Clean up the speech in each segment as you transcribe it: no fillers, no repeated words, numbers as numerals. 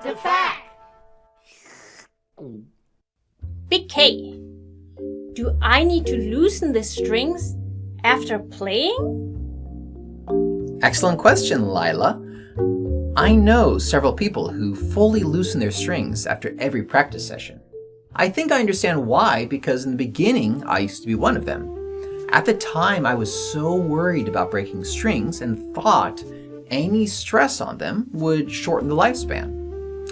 DaFAQ. Big K, do I need to loosen the strings after playing? Excellent question, Lila. I know several people who fully loosen their strings after every practice session. I think I understand why, because in the beginning, I used to be one of them. At the time, I was so worried about breaking strings and thought any stress on them would shorten the lifespan.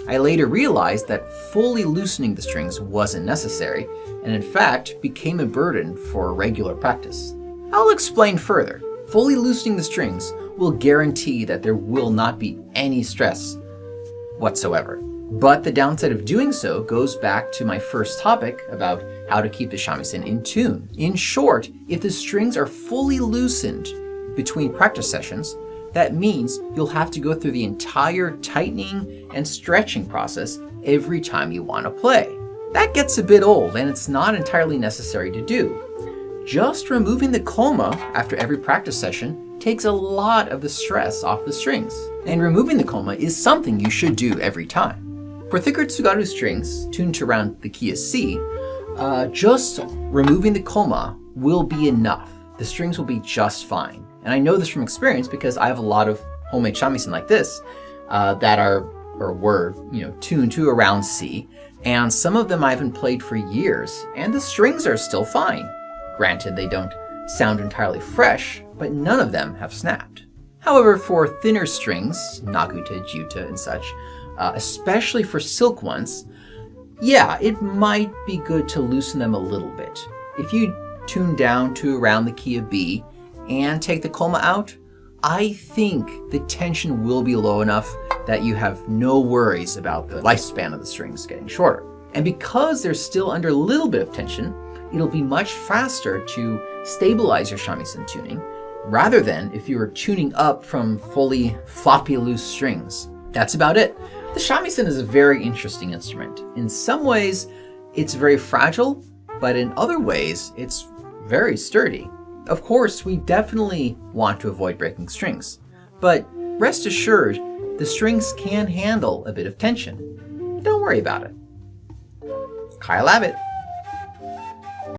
I later realized that fully loosening the strings wasn't necessary, and in fact became a burden for regular practice. I'll explain further. Fully loosening the strings will guarantee that there will not be any stress whatsoever. But the downside of doing so goes back to my first topic about how to keep the shamisen in tune. In short, if the strings are fully loosened between practice sessions, that means you'll have to go through the entire tightening and stretching process every time you want to play. That gets a bit old, and it's not entirely necessary to do. Just removing the koma after every practice session takes a lot of the stress off the strings. And removing the koma is something you should do every time. For thicker tsugaru strings tuned to around the key of C, just removing the koma will be enough. The strings will be just fine. And I know this from experience because I have a lot of homemade shamisen like this that are or were tuned to around C, and some of them I haven't played for years, and the strings are still fine. Granted, they don't sound entirely fresh, but none of them have snapped. However, for thinner strings, naguta, juta, and such, especially for silk ones, yeah, it might be good to loosen them a little bit. If you tune down to around the key of B and take the koma out, I think the tension will be low enough that you have no worries about the lifespan of the strings getting shorter. And because they're still under a little bit of tension, it'll be much faster to stabilize your shamisen tuning rather than if you were tuning up from fully floppy-loose strings. That's about it. The shamisen is a very interesting instrument. In some ways, it's very fragile, but in other ways, it's very sturdy. Of course, we definitely want to avoid breaking strings, but rest assured, the strings can handle a bit of tension. Don't worry about it. Kyle Abbott.